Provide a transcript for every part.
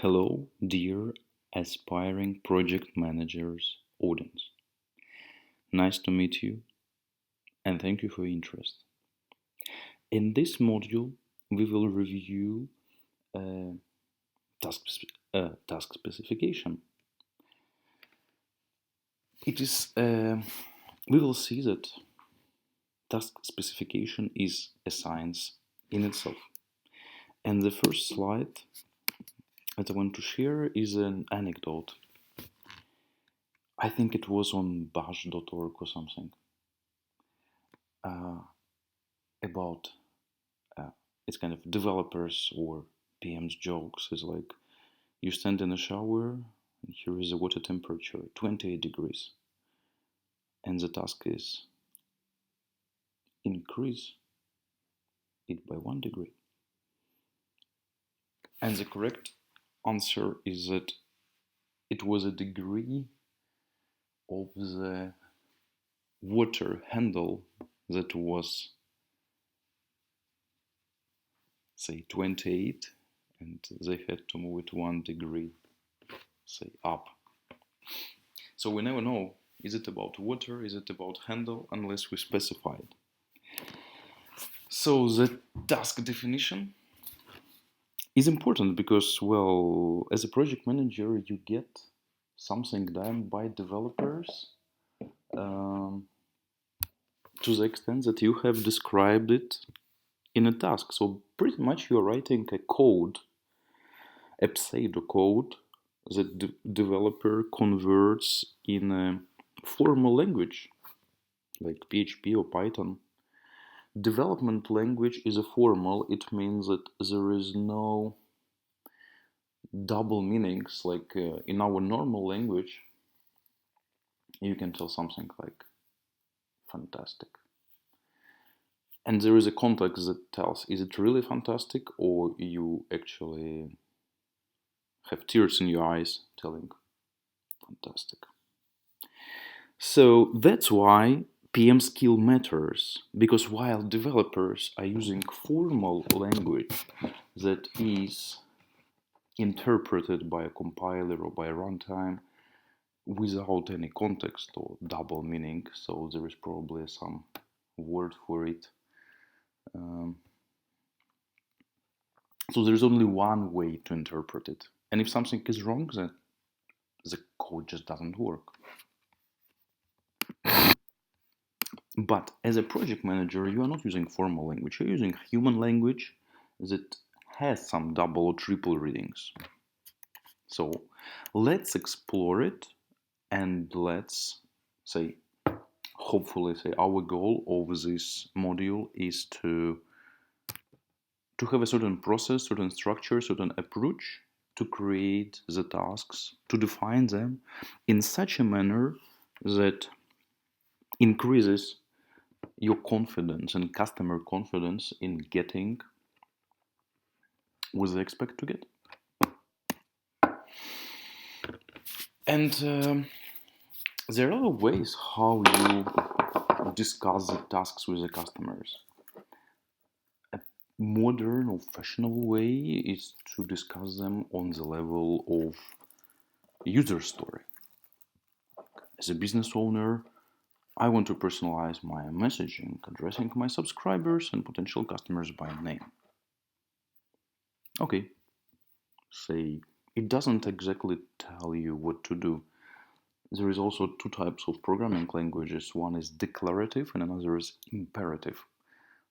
Hello, dear aspiring project managers audience. Nice to meet you and thank you for your interest. In this module, we will review uh, task specification. It is we will see that task specification is a science in itself. And the first slide that I want to share is an anecdote. I think it was on bash.org or something. About it's kind of developers or PM's jokes is like you stand in a shower and here is a water temperature 28 degrees and the task is increase it by 1 degree, and the correct answer is that it was a degree of the water handle that was, say, 28, and they had to move it 1 degree, say, up. So we never know, is it about water, is it about handle, unless we specify it. So the task definition is important because, well, as a project manager, you get something done by developers um, to the extent that you have described it in a task. So pretty much you're writing a code, a pseudocode that the developer converts in a formal language like PHP or Python. Development language is a formal. It means that there is no double meanings. Like in our normal language, you can tell something like fantastic. And there is a context that tells, is it really fantastic or you actually have tears in your eyes telling fantastic. So that's why PM skill matters, because while developers are using formal language that is interpreted by a compiler or by a runtime without any context or double meaning, so there is probably some word for it. So there's only one way to interpret it. And if something is wrong, then the code just doesn't work. But as a project manager, you are not using formal language. You're using human language that has some double or triple readings. So let's explore it, and let's say, hopefully, say our goal of this module is to have a certain process, certain structure, certain approach to create the tasks, to define them in such a manner that increases your confidence and customer confidence in getting what they expect to get. And there are other ways how you discuss the tasks with the customers. A modern or fashionable way is to discuss them on the level of user story. As a business owner, I want to personalize my messaging, addressing my subscribers and potential customers by name. Okay, say it doesn't exactly tell you what to do. There is also two types of programming languages. One is declarative and another is imperative.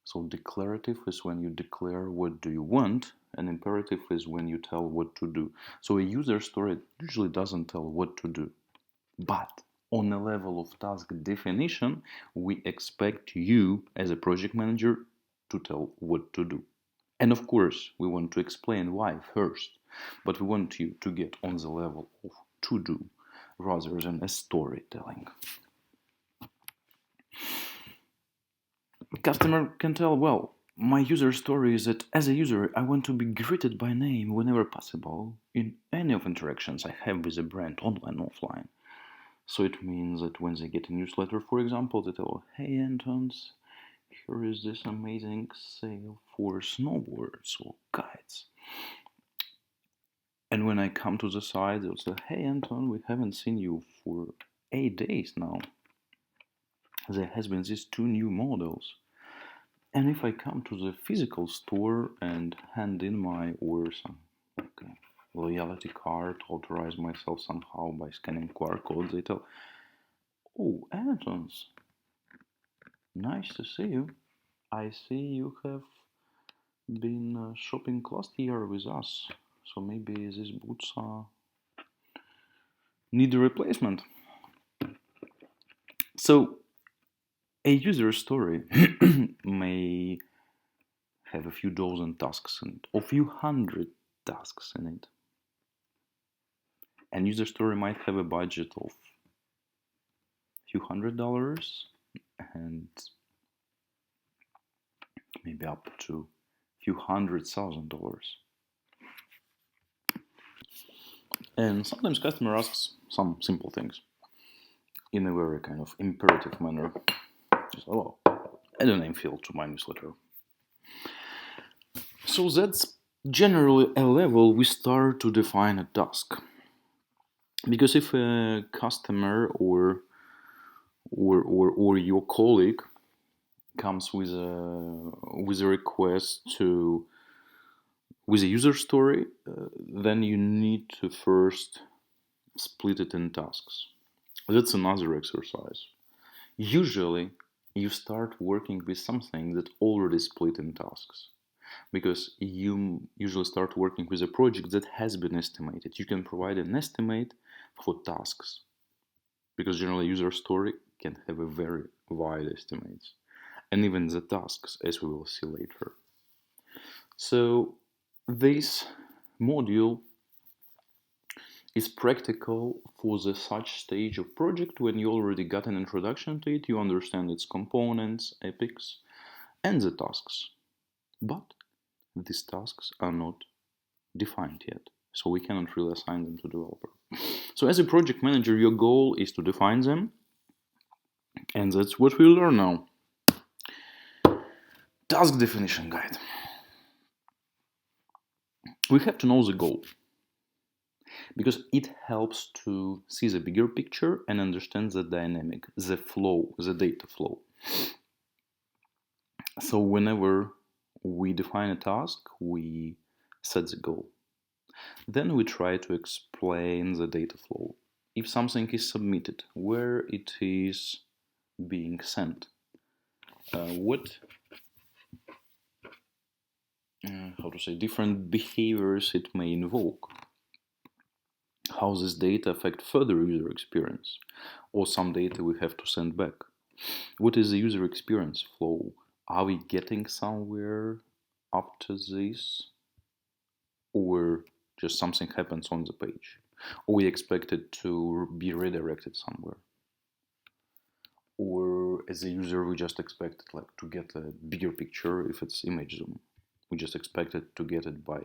So declarative is when you declare what do you want, and imperative is when you tell what to do. So a user story usually doesn't tell what to do. But on a level of task definition, we expect you as a project manager to tell what to do. And of course, we want to explain why first, but we want you to get on the level of to do rather than a storytelling. Customer can tell, well, my user story is that as a user, I want to be greeted by name whenever possible in any of interactions I have with a brand, online, offline. So it means that when they get a newsletter, for example, they tell, hey Antons, here is this amazing sale for snowboards or kites. And when I come to the site, they'll say, "Hey, Anton, we haven't seen you for 8 days now. There has been these two new models." And if I come to the physical store and hand in my or some loyalty card, authorize myself somehow by scanning QR codes, they tell, "Oh, Antons, nice to see you. I see you have been shopping last year with us, so maybe these boots need a replacement." So a user story may have a few dozen tasks in it, or a few hundred tasks in it. And user story might have a budget of a few $100 and maybe up to a few $100,000. And sometimes customer asks some simple things in a very kind of imperative manner. Just, "Oh, add a name field to my newsletter." So that's generally a level we start to define a task. Because if a customer or your colleague comes with a request to with a user story, then you need to first split it in tasks. That's another exercise. Usually, you start working with something that already split in tasks, because you usually start working with a project that has been estimated. You can provide an estimate for tasks, because generally user story can have a very wide estimates, and even the tasks, as we will see later. So this module is practical for the such stage of project when you already got an introduction to it, you understand its components, epics, and the tasks. But these tasks are not defined yet, so we cannot really assign them to developer. So as a project manager, your goal is to define them, and that's what we'll learn now. Task definition guide. We have to know the goal, because it helps to see the bigger picture and understand the dynamic, the flow, the data flow. So whenever we define a task, we set the goal. Then we try to explain the data flow. If something is submitted, where it is being sent, what different behaviors it may invoke, how this data affect further user experience, or some data we have to send back. What is the user experience flow? Are we getting somewhere after this, or just something happens on the page, or we expect it to be redirected somewhere, or as a user we just expect it like to get a bigger picture. If it's image zoom, we just expect it to get it by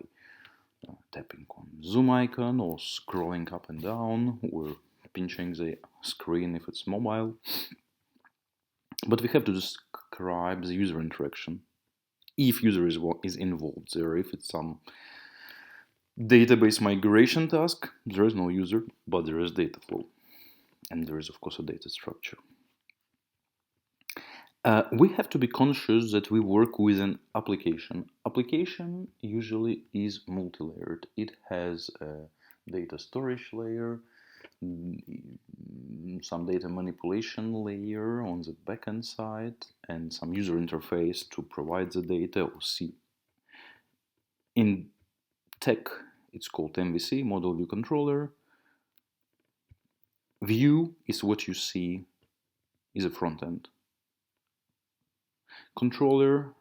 tapping on zoom icon or scrolling up and down or pinching the screen if it's mobile. But we have to describe the user interaction, if user is involved there. If it's some database migration task, there is no user, but there is data flow, and there is of course a data structure. We have to be conscious that we work with an application. Application usually is multi-layered. It has a data storage layer, some data manipulation layer on the backend side, and some user interface to provide the data or see. In tech, it's called MVC, Model View Controller. View is what you see is a front end. Controller,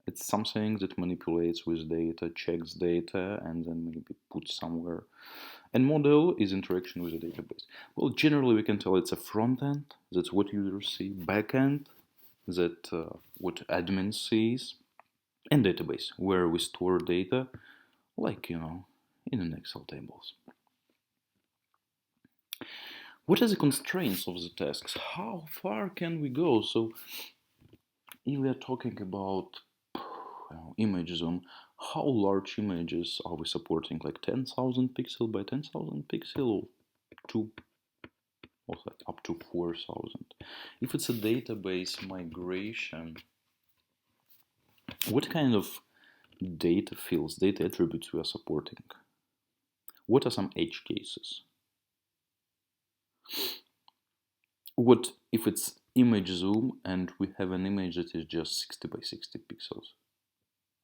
it's something that manipulates with data, checks data, and then maybe puts somewhere. And model is interaction with the database. Well, generally we can tell it's a front end, that's what users see, back end, that what admin sees, and database, where we store data, like, in an Excel tables. What are the constraints of the tasks? How far can we go? So if we are talking about image zoom, How large images are we supporting? Like 10,000 pixel by 10,000 pixel, or two, or like up to 4,000? If it's a database migration, what kind of data fields, data attributes we are supporting? What are some edge cases? What if it's image zoom and we have an image that is just 60 by 60 pixels?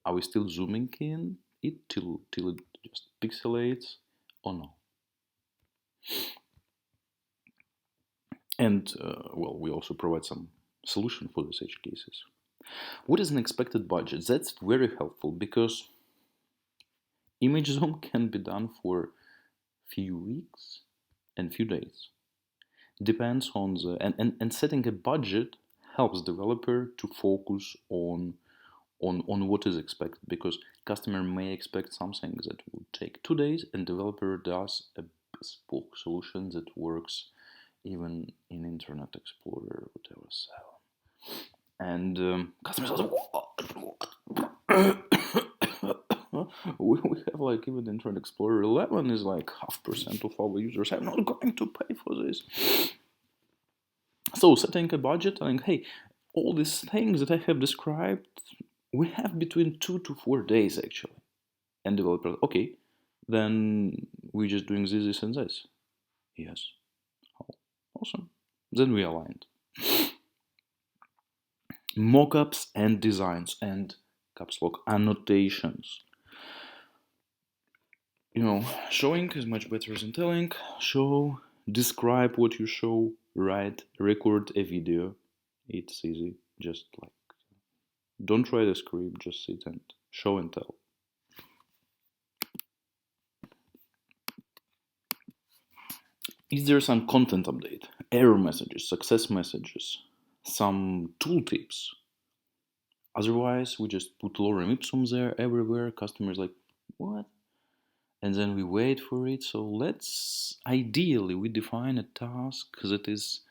Are we still zooming in it till it just pixelates or no? And well, we also provide some solution for these edge cases. What is an expected budget? That's very helpful because image zoom can be done for few weeks and few days. Depends on the and setting a budget helps developer to focus on what is expected, because customer may expect something that would take 2 days and developer does a bespoke solution that works even in Internet Explorer, whatever. So, and customers are we have like even Internet Explorer 11 is like 0.5% of our users are not going to pay for this. So setting a budget and hey, all these things that I have described, we have between 2 to 4 days actually. And developer, okay, then we're just doing this and this. Yes. Oh, awesome. Then we aligned. Mockups and designs and caps lock annotations. Showing is much better than telling. Show, describe what you show, write, record a video. It's easy. Just like, don't write a script, just sit and show and tell. Is there some content update, error messages, success messages, some tooltips? Otherwise, we just put lorem ipsum there everywhere. Customers like, what? And then we wait for it. So ideally, we define a task that is,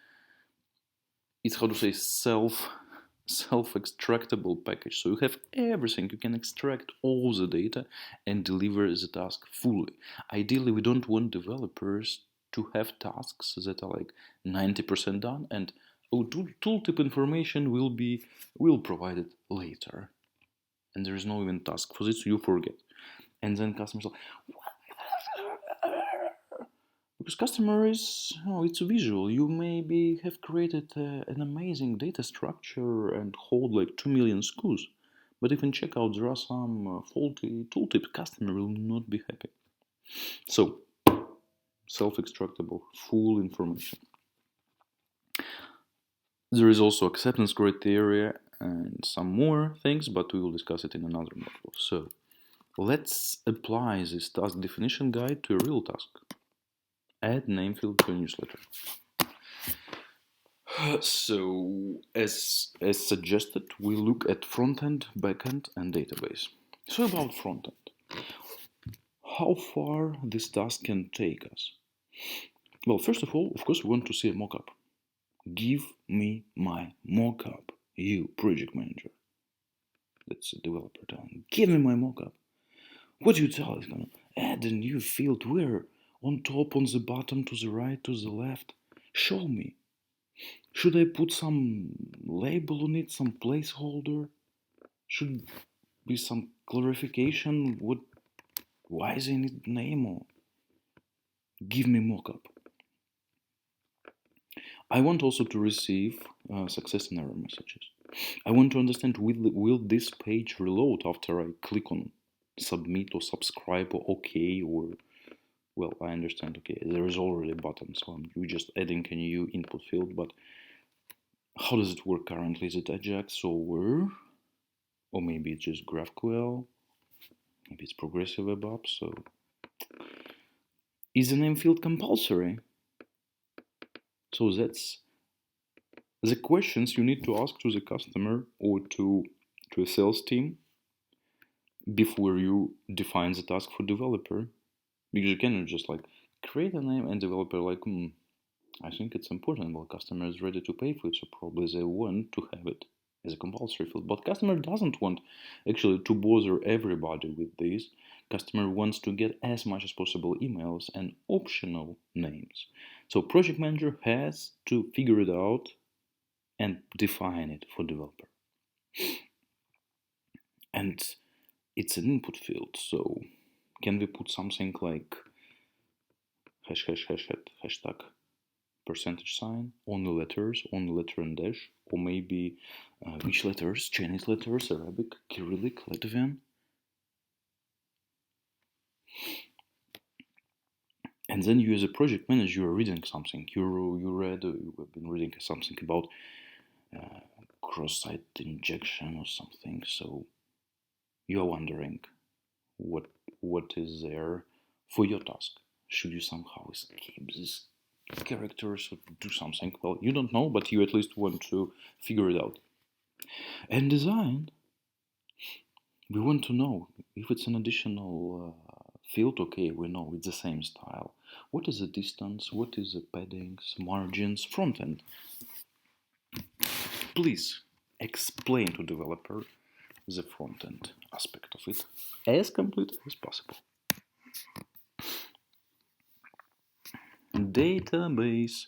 it's how to say, self-extractable package. So you have everything. You can extract all the data and deliver the task fully. Ideally, we don't want developers to have tasks that are like 90% done and tooltip information will provide it later. And there is no even task for this, you forget. And then customers are like, because customer is, it's visual. You maybe have created an amazing data structure and hold like 2 million SKUs. But if in checkout there are some faulty tooltips, customer will not be happy. So, self-extractable, full information. There is also acceptance criteria and some more things, but we will discuss it in another module. So, let's apply this task definition guide to a real task. Add name field to a newsletter. So, as suggested, we look at front-end, back-end, and database. So about front-end. How far this task can take us? Well, first of all, of course, we want to see a mockup. Give me my mockup, you project manager. That's a developer telling. Give me my mockup. What do you tell is gonna add a new field where? On top, on the bottom, to the right, to the left? Show me. Should I put some label on it, some placeholder? Should be some clarification? Why is it need name or? Give me mockup. I want also to receive success and error messages. I want to understand will this page reload after I click on submit or subscribe or OK or, well, I understand, okay, there is already a button, so we're just adding a new input field, but how does it work currently? Is it Ajax or maybe it's just GraphQL? Maybe it's progressive web app, so is the name field compulsory? So that's the questions you need to ask to the customer or to a sales team before you define the task for developer. Because you cannot just like create a name and developer like, I think it's important. Well, customer is ready to pay for it, so probably they want to have it as a compulsory field. But customer doesn't want actually to bother everybody with this. Customer wants to get as much as possible emails and optional names. So project manager has to figure it out and define it for developer. And it's an input field, so can we put something like hashtag percentage sign, only letters, only letter and dash, or maybe which letters, Chinese letters, Arabic, Cyrillic, Latvian. And then you as a project manager, you are reading something. You've been reading something about cross-site injection or something. So you are wondering what is there for your task. Should you somehow escape these characters or do something? Well, you don't know, but you at least want to figure it out. And design, we want to know if it's an additional field. Okay, we know it's the same style. What is the distance? What is the paddings, margins, front end? Please explain to developer the front end aspect of it as complete as possible. Database.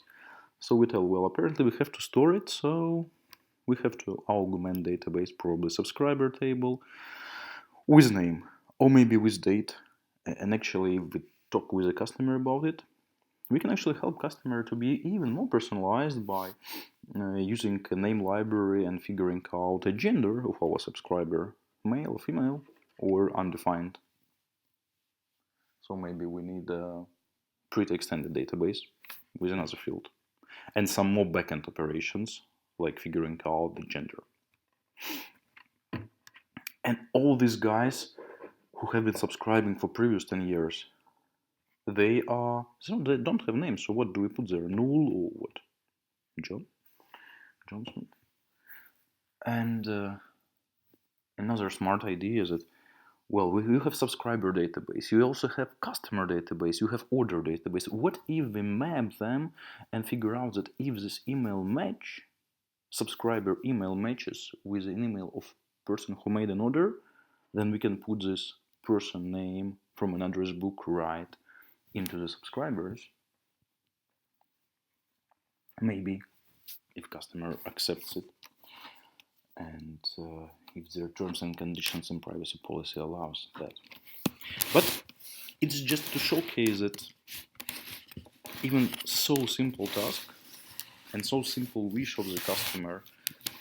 So we tell, well, apparently we have to store it, so we have to augment database, probably subscriber table with name or maybe with date. And actually, if we talk with the customer about it, we can actually help customer to be even more personalized by using a name library and figuring out a gender of our subscriber, male or female, or undefined. So maybe we need a pretty extended database with another field and some more backend operations like figuring out the gender. And all these guys who have been subscribing for previous 10 years, they don't have names. So what do we put there? Null or what? John Smith. And another smart idea is that, well, you have subscriber database, you also have customer database, you have order database. What if we map them and figure out that if this email match, subscriber email matches with an email of person who made an order, then we can put this person name from an address book right into the subscribers. Maybe if customer accepts it and if their terms and conditions and privacy policy allows that. But it's just to showcase that even so simple task and so simple wish of the customer,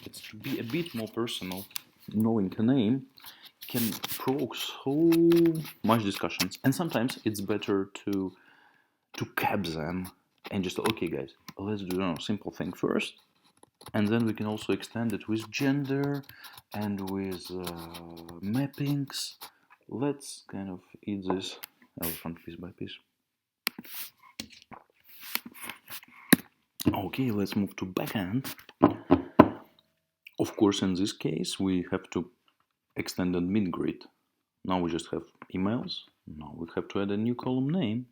it's to be a bit more personal, knowing a name can provoke so much discussions. And sometimes it's better to cap them and just, okay guys, let's do a simple thing first, and then we can also extend it with gender and with mappings. Let's kind of eat this elephant piece by piece. Okay, let's move to backend. Of course, in this case, we have to extend admin grid. Now we just have emails. Now we have to add a new column name.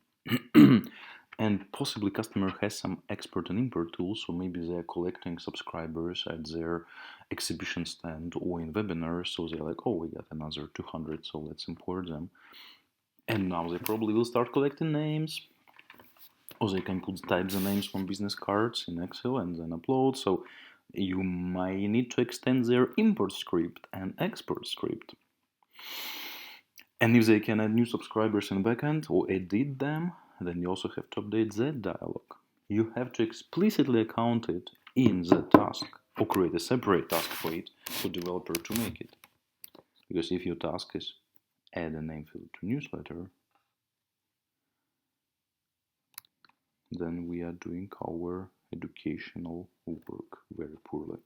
And possibly customer has some export and import tools, so maybe they're collecting subscribers at their exhibition stand or in webinars, so they're like, oh, we got another 200, so let's import them. And now they probably will start collecting names, or they can type the names from business cards in Excel and then upload. So you might need to extend their import script and export script. And if they can add new subscribers in backend or edit them, then you also have to update that dialog. You have to explicitly account it in the task or create a separate task for it for developer to make it. Because if your task is add a name field to newsletter, then we are doing our educational work very poorly.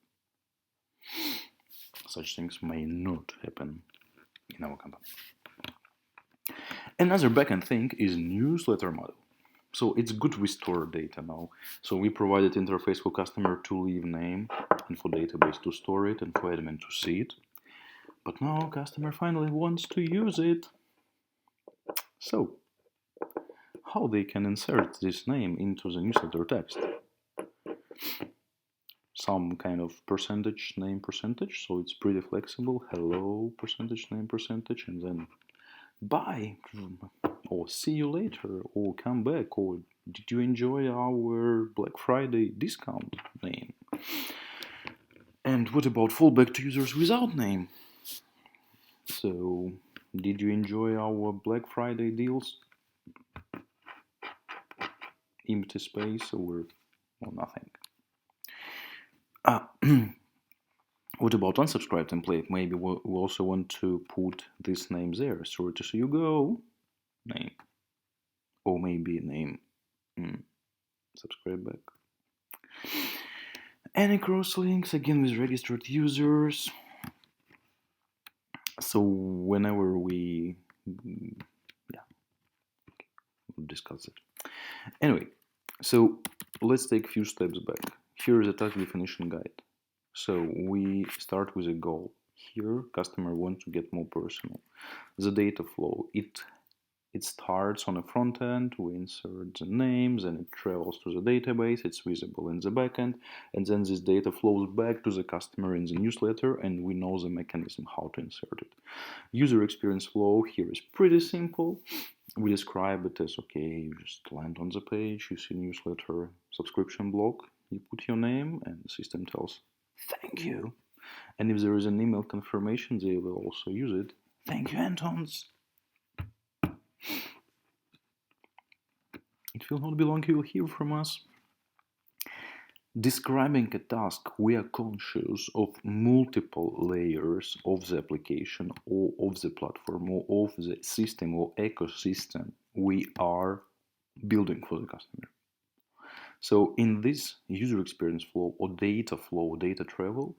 Such things may not happen in our company. Another backend thing is newsletter model. So it's good we store data now. So we provided interface for customer to leave name and for database to store it and for admin to see it. But now customer finally wants to use it. So how they can insert this name into the newsletter text? some kind of percentage name percentage, so it's pretty flexible. Hello percentage name percentage, and then bye, or see you later, or come back, or did you enjoy our Black Friday discount name? And what about fallback to users without name? So, did you enjoy our Black Friday deals? Empty space or nothing? What about unsubscribe template? Maybe we also want to put this name there. Sorry to see you go. Name. Or maybe name. Subscribe back. Any cross links again with registered users. So whenever we we'll discuss it. Anyway, so let's take a few steps back. Here is a task definition guide. So we start with a goal. Here, customer wants to get more personal. The data flow, it starts on the front end, we insert the names, and it travels to the database, it's visible in the backend, and then this data flows back to the customer in the newsletter, and we know the mechanism how to insert it. User experience flow here is pretty simple. We describe it as, okay, you just land on the page, you see newsletter subscription block, you put your name, and the system tells, thank you. And if there is an email confirmation, they will also use it. Thank you, Antons. It will not be long, you will hear from us. Describing a task, we are conscious of multiple layers of the application or of the platform or of the system or ecosystem we are building for the customer. So in this user experience flow or data flow, data travel,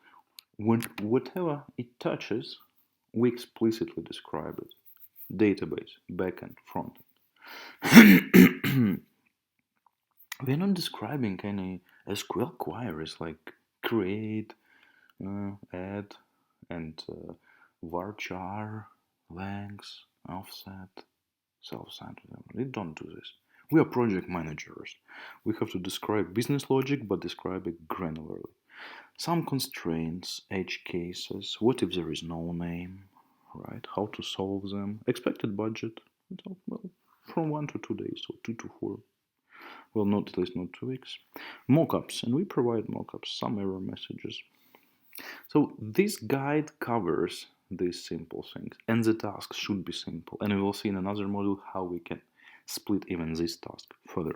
whatever it touches, we explicitly describe it. Database, backend, frontend. We're not describing any SQL queries like create, add, and varchar, length, offset, self-centered. We don't do this. We are project managers. We have to describe business logic, but describe it granularly. Some constraints, edge cases, what if there is no name, right? How to solve them, expected budget, well, from 1 to 2 days, or 2 to 4. Well, not at least not 2 weeks. Mockups, and we provide mockups, some error messages. So this guide covers these simple things, and the tasks should be simple. And we will see in another module how we can split even this task further.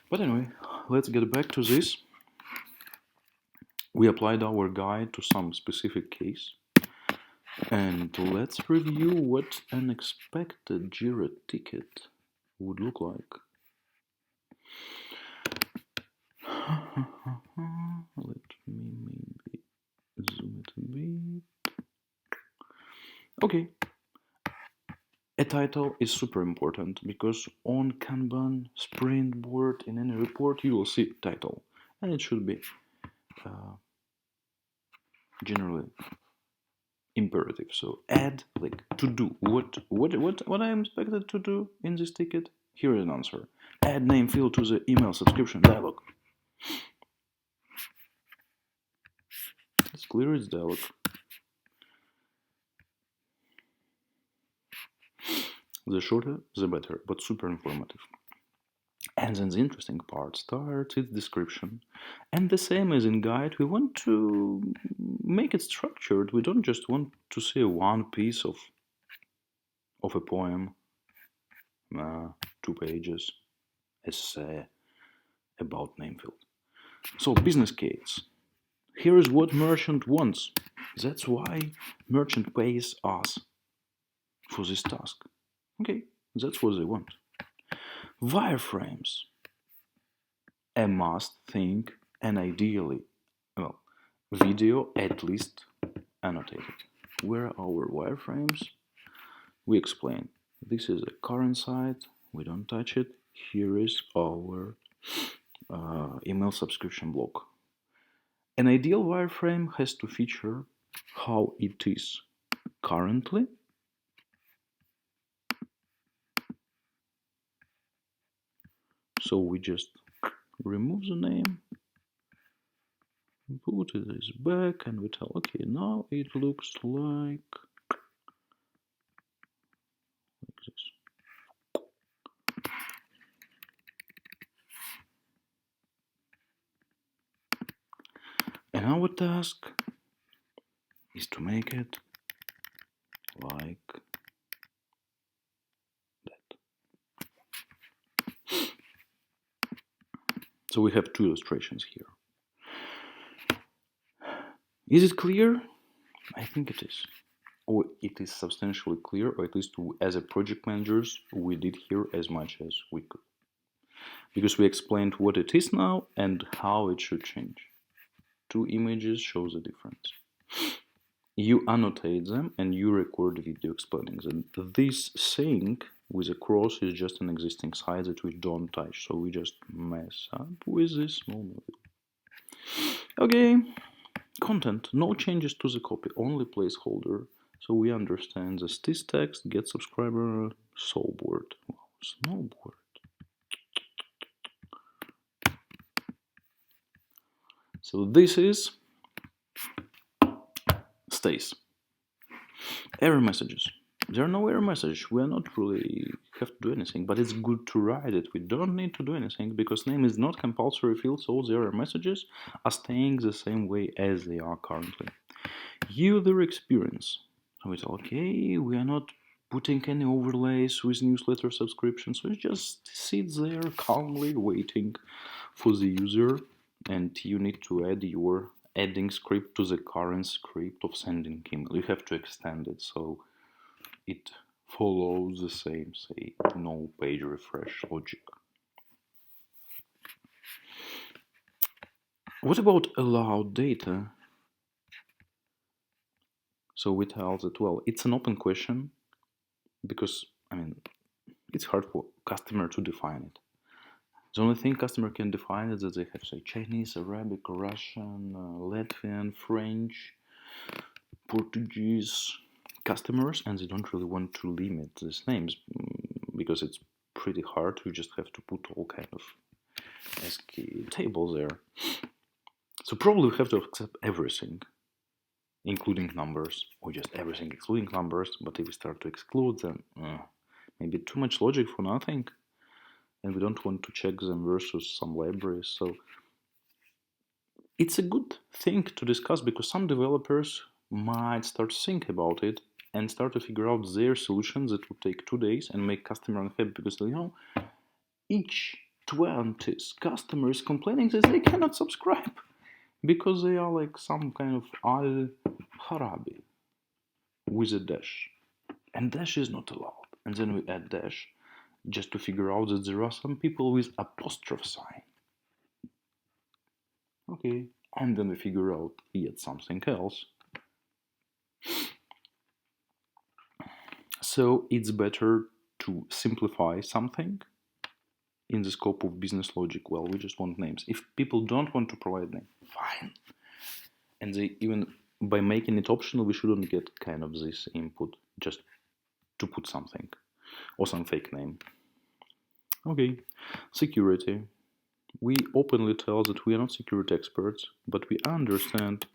But anyway, let's get back to this. We applied our guide to some specific case. And let's review what an expected Jira ticket would look like. Let me maybe zoom it a bit. Okay. A title is super important because on Kanban, sprint board, in any report, you will see title. And it should be generally imperative. So add like to do. What I am expected to do in this ticket? Here is an answer. Add name field to the email subscription dialog. It's clear it's dialog. The shorter, the better, but super informative. And then the interesting part starts, its description. And the same as in guide, we want to make it structured. We don't just want to see one piece of a poem, 2 pages, essay about name field. So business case. Here is what merchant wants. That's why merchant pays us for this task. Okay, that's what they want. Wireframes. A must think and ideally, well, video at least annotated. Where are our wireframes? We explain. This is a current site. We don't touch it. Here is our email subscription block. An ideal wireframe has to feature how it is currently so we just remove the name Put this back and we tell, okay, now it looks like this. And our task is to make it like that. So we have two illustrations here. Is it clear? I think it is. Or it is substantially clear, or at least as a project managers, we did here as much as we could. Because we explained what it is now and how it should change. Two images shows the difference. You annotate them and you record video explaining them. This thing with a cross is just an existing site that we don't touch, so we just mess up with this small module. Okay, content, no changes to the copy, only placeholder. So we understand this text, get subscriber, snowboard. Wow, snowboard. So this is stays. Error messages. There are no error messages. We are not really have to do anything, but it's good to write it. We don't need to do anything because name is not compulsory field, so the error messages are staying the same way as they are currently. User experience. So it's okay, we are not putting any overlays with newsletter subscription, so it just sits there calmly waiting for the user, and you need to add your adding script to the current script of sending email. You have to extend it so it follows the same, say, no page refresh logic. What about allowed data? So we tell that, well, it's an open question because, I mean, it's hard for customer to define it. The only thing customer can define is that they have, say, Chinese, Arabic, Russian, Latvian, French, Portuguese customers, and they don't really want to limit these names because it's pretty hard. You just have to put all kind of ASCII tables there. So probably we have to accept everything, including numbers, or just everything excluding numbers. But if we start to exclude them, maybe too much logic for nothing. And we don't want to check them versus some libraries. So it's a good thing to discuss because some developers might start to think about it and start to figure out their solutions that would take 2 days and make customer unhappy because each 20 customer is complaining that they cannot subscribe because they are like some kind of al-Harabi with a dash, and dash is not allowed. And then we add dash just to figure out that there are some people with apostrophe sign. Okay, and then we figure out yet something else. So it's better to simplify something in the scope of business logic. Well, we just want names. If people don't want to provide name, fine. And they even by making it optional, we shouldn't get kind of this input just to put something or some fake name. Okay, security. We openly tell that we are not security experts, but we understand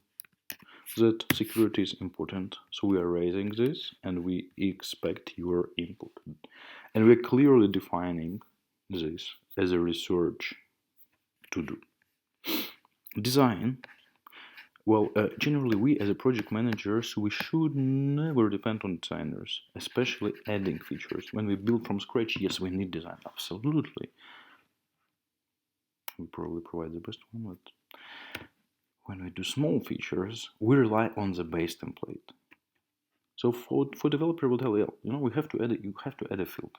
that security is important. So we are raising this and we expect your input. And we're clearly defining this as a research to do. Design. Well, generally we as a project managers, we should never depend on designers, especially adding features. When we build from scratch, yes, we need design, absolutely. We probably provide the best one, but when we do small features, we rely on the base template. So for developer, we'll tell you, we have to add you have to add a field,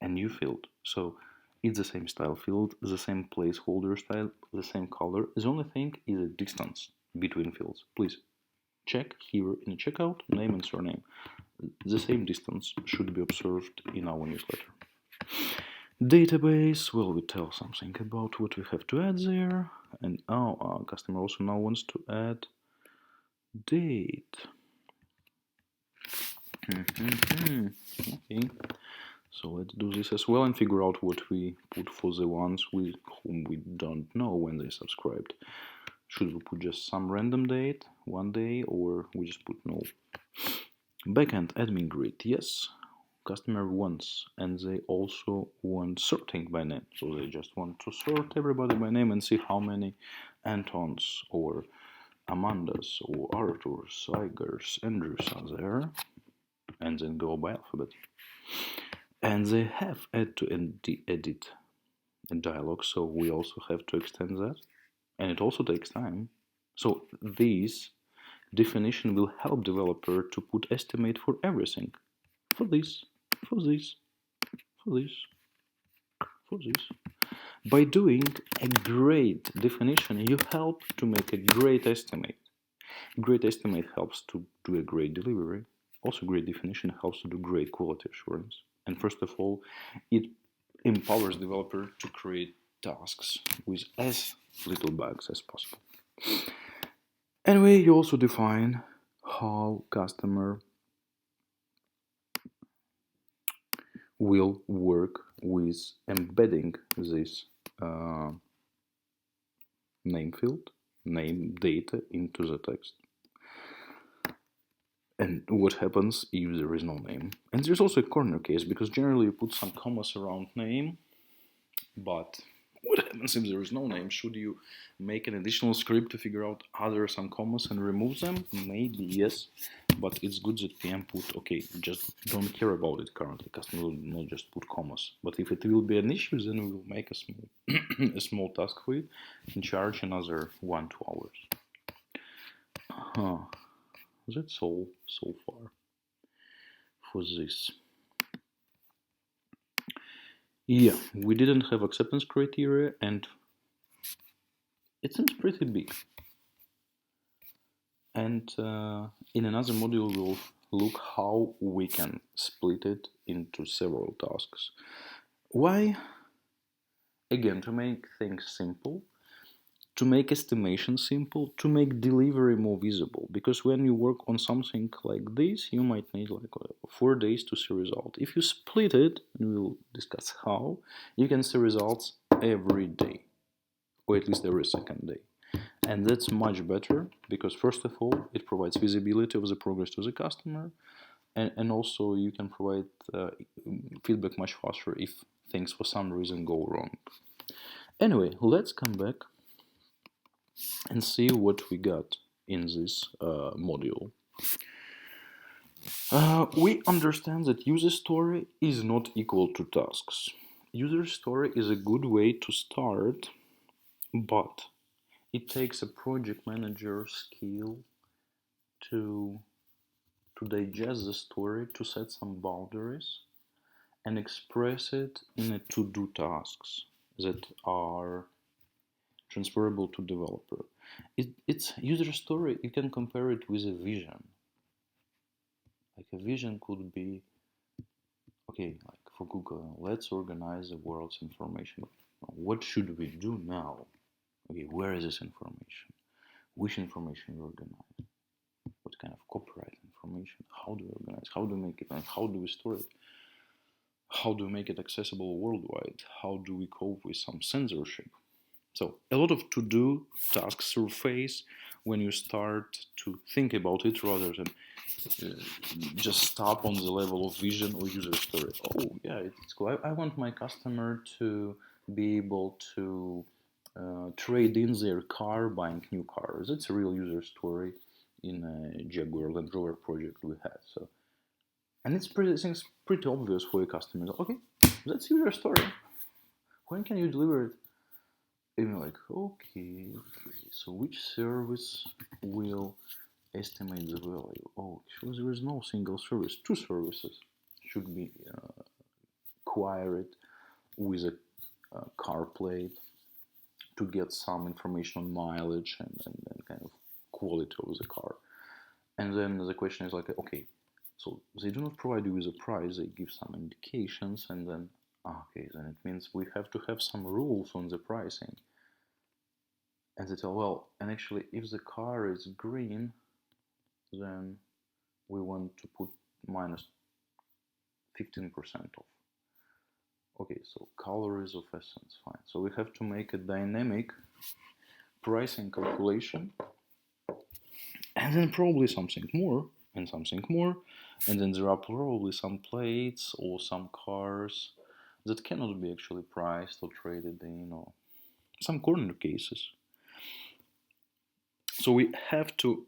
a new field. So it's the same style field, the same placeholder style, the same color. The only thing is a distance between fields. Please check here in the checkout, name and surname. The same distance should be observed in our newsletter. Database, well, we tell something about what we have to add there. And our customer also now wants to add date. Okay, so let's do this as well and figure out what we put for the ones with whom we don't know when they subscribed. Should we put just some random date, 1 day, or we just put no? Backend admin grid, yes. Customer wants, and they also want sorting by name. So they just want to sort everybody by name and see how many Antons or Amandas or Arthurs, Igors, Andrews are there, and then go by alphabet. And they have add to edit a dialog, so we also have to extend that, and it also takes time. So this definition will help developer to put estimate for everything, for this, for this, for this, for this. By doing a great definition, you help to make a great estimate. Great estimate helps to do a great delivery. Also, great definition helps to do great quality assurance. And first of all, it empowers developer to create tasks with as little bugs as possible. Anyway, you also define how customer will work with embedding this name field, name data into the text. And what happens if there is no name? And there's also a corner case, because generally you put some commas around name, but what happens if there is no name? Should you make an additional script to figure out other some commas and remove them? Maybe yes, but it's good that PM put, okay, just don't care about it currently. Customer will not just put commas. But if it will be an issue, then we will make a small a small task for it and charge another 1-2 hours. That's all so far for this. Yeah, we didn't have acceptance criteria, and it seems pretty big. And in another module, we'll look how we can split it into several tasks. Why? Again, to make things simple, to make estimation simple, to make delivery more visible. Because when you work on something like this, you might need like 4 days to see result. If you split it, and we'll discuss how, you can see results every day, or at least every second day. And that's much better because, first of all, it provides visibility of the progress to the customer, and also you can provide feedback much faster if things for some reason go wrong. Anyway, let's come back and see what we got in this module. We understand that user story is not equal to tasks. User story is a good way to start, but it takes a project manager skill to digest the story, to set some boundaries, and express it in a to-do tasks that are transferable to developer. It's user story. You can compare it with a vision. Like a vision could be, okay, like for Google, let's organize the world's information. What should we do now? Okay, where is this information? Which information we organize? What kind of copyright information? How do we organize? How do we make it? And how do we store it? How do we make it accessible worldwide? How do we cope with some censorship? So a lot of to-do tasks surface when you start to think about it rather than just stop on the level of vision or user story. Oh yeah, it's cool. I want my customer to be able to trade in their car buying new cars. That's a real user story in a Jaguar Land Rover project we had. So, and it's pretty obvious for your customers. Okay, that's user story. When can you deliver it? And you're like, okay, so which service will estimate the value? Oh, actually, there is no single service. 2 services should be acquired with a car plate to get some information on mileage and kind of quality of the car. And then the question is like, okay, so they do not provide you with a price, they give some indications, and then, okay, then it means we have to have some rules on the pricing. And they tell, well, and actually, if the car is green, then we want to put minus 15% off. Okay, so color is of essence, fine. So we have to make a dynamic pricing calculation, and then probably something more, and something more, and then there are probably some plates or some cars that cannot be actually priced or traded in, or some corner cases. So we have to,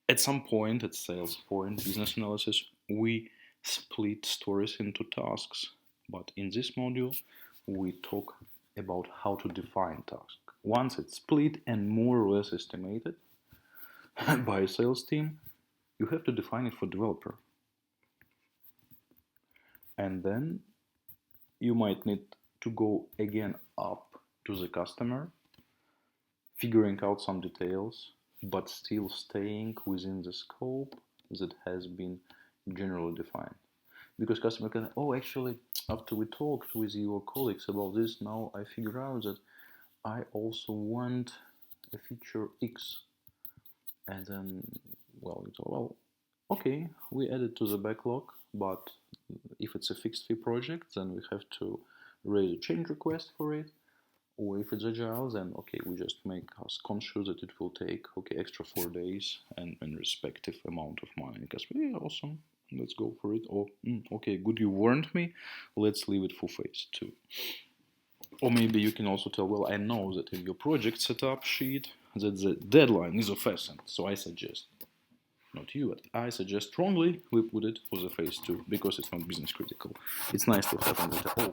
at some point, at sales point, business analysis, we split stories into tasks. But in this module, we talk about how to define tasks. Once it's split and more or less estimated by a sales team, you have to define it for developer. And then you might need to go again up to the customer, figuring out some details, but still staying within the scope that has been generally defined. Because customer can, oh, actually, after we talked with your colleagues about this, now I figure out that I also want a feature X. And then, well, okay, we add it to the backlog, but if it's a fixed fee project, then we have to raise a change request for it. Or if it's agile, then okay, we just make us conscious that it will take extra 4 days and respective amount of money. Because yeah, awesome, let's go for it. Or okay, good, you warned me. Let's leave it for phase 2. Or maybe you can also tell, well, I know that in your project setup sheet that the deadline is of essence, so I suggest, not you, but I suggest strongly we put it for the phase 2 because it's not business critical. It's nice to have on the oh,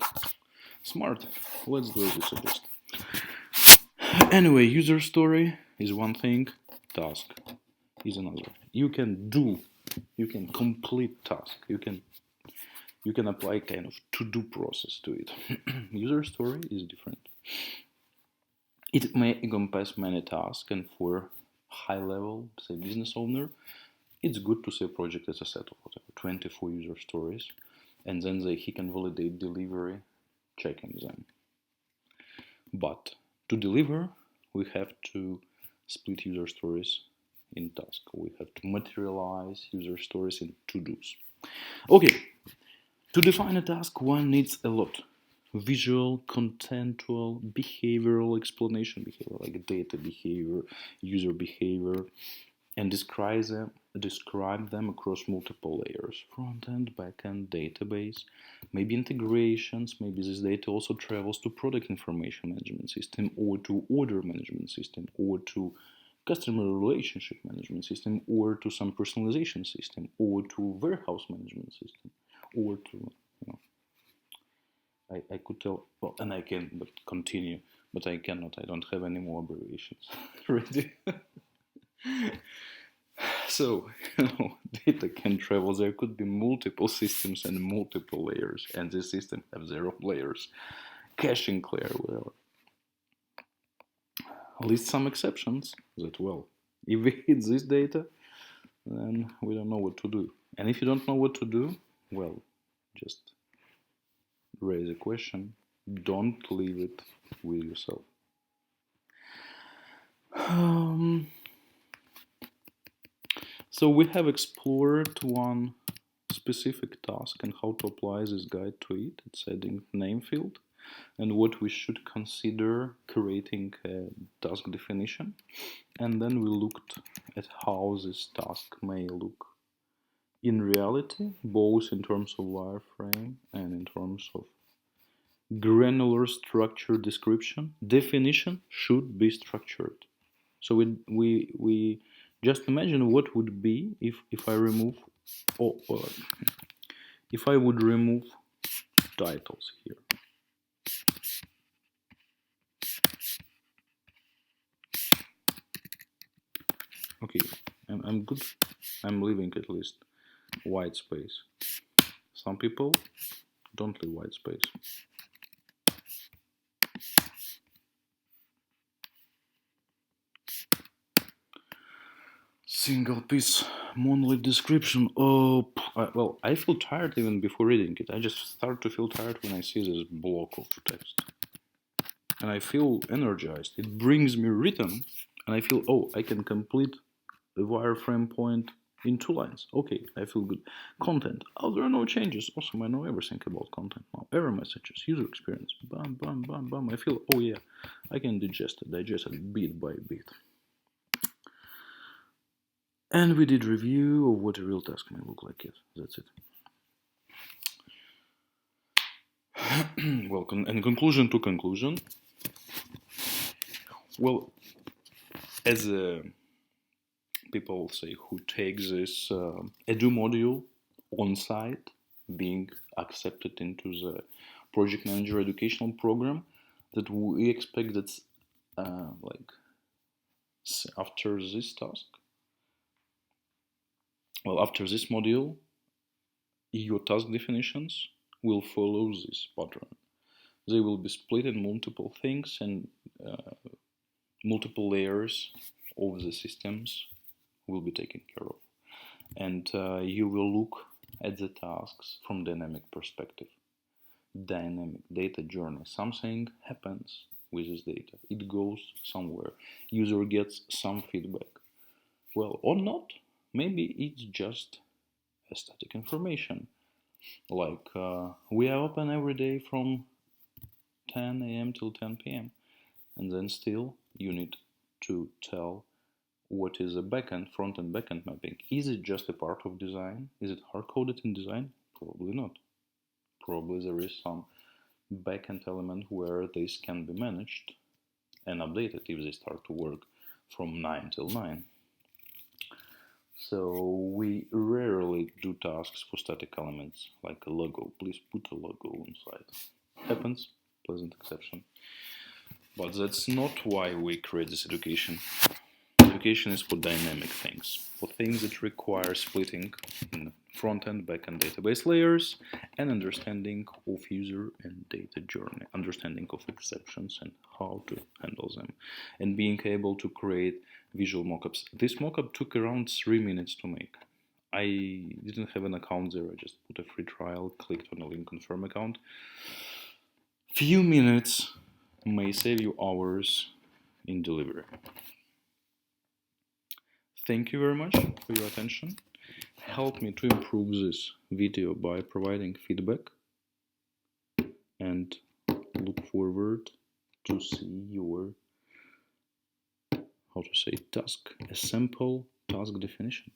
smart. Let's do as you suggest. Anyway, user story is one thing, task is another. You can complete task. You can apply kind of to-do process to it. User story is different. It may encompass many tasks, and for high-level, say, business owner, it's good to see a project as a set of whatever 24 user stories, and then he can validate delivery, checking them. But to deliver, we have to split user stories in tasks. We have to materialize user stories in to-dos. Okay, to define a task, one needs a lot. Visual, contextual, behavioral explanation, behavior like data behavior, user behavior, and describe them across multiple layers: front-end, back-end, database, maybe integrations, maybe this data also travels to product information management system, or to order management system, or to customer relationship management system, or to some personalization system, or to warehouse management system, or to, I could tell, well, and I can but continue, but I cannot, I don't have any more abbreviations ready. So, data can travel. There could be multiple systems and multiple layers, and this system have their own layers. Caching clear, whatever. List some exceptions that, well, if we hit this data, then we don't know what to do. And if you don't know what to do, well, just raise a question. Don't leave it with yourself. So we have explored one specific task and how to apply this guide to it. It's adding name field and what we should consider creating a task definition. And then we looked at how this task may look in reality, both in terms of wireframe and in terms of granular structure description. Definition should be structured. So we just imagine what would be if I remove, if I would remove titles here. Okay, I'm good. I'm leaving at least white space. Some people don't leave white space. Single piece monolith description. Oh, well, I feel tired even before reading it. I just start to feel tired when I see this block of text. And I feel energized. It brings me rhythm, and I feel, oh, I can complete the wireframe point in 2 lines. Okay, I feel good. Content. Oh, there are no changes. Awesome, I know everything about content now. Error messages, user experience. Bam, bam, bam, bam. I feel, oh yeah, I can digest it bit by bit. And we did review of what a real task may look like. Yes, that's it. Well, in conclusion to conclusion, well, as people say who take this edu module on site, being accepted into the project manager educational program, that we expect that like after this task, well, after this module, your task definitions will follow this pattern. They will be split in multiple things and multiple layers of the systems will be taken care of. And you will look at the tasks from dynamic perspective. Dynamic data journey. Something happens with this data. It goes somewhere. User gets some feedback. Well, or not. Maybe it's just a static information. Like we are open every day from 10 a.m. till 10 p.m. And then still you need to tell what is a backend, front-end, backend mapping. Is it just a part of design? Is it hard-coded in design? Probably not. Probably there is some backend element where this can be managed and updated if they start to work from 9 till 9. So we rarely do tasks for static elements like a logo. Please put a logo inside. Happens, pleasant exception. But that's not why we create this education. Education is for dynamic things, for things that require splitting in front-end, back-end database layers, and understanding of user and data journey, understanding of exceptions and how to handle them, and being able to create visual mockups. This mockup took around 3 minutes to make. I didn't have an account there, I just put a free trial, clicked on a link confirm account. Few minutes may save you hours in delivery. Thank you very much for your attention. Help me to improve this video by providing feedback, and look forward to see your, how to say, task, a sample task definition.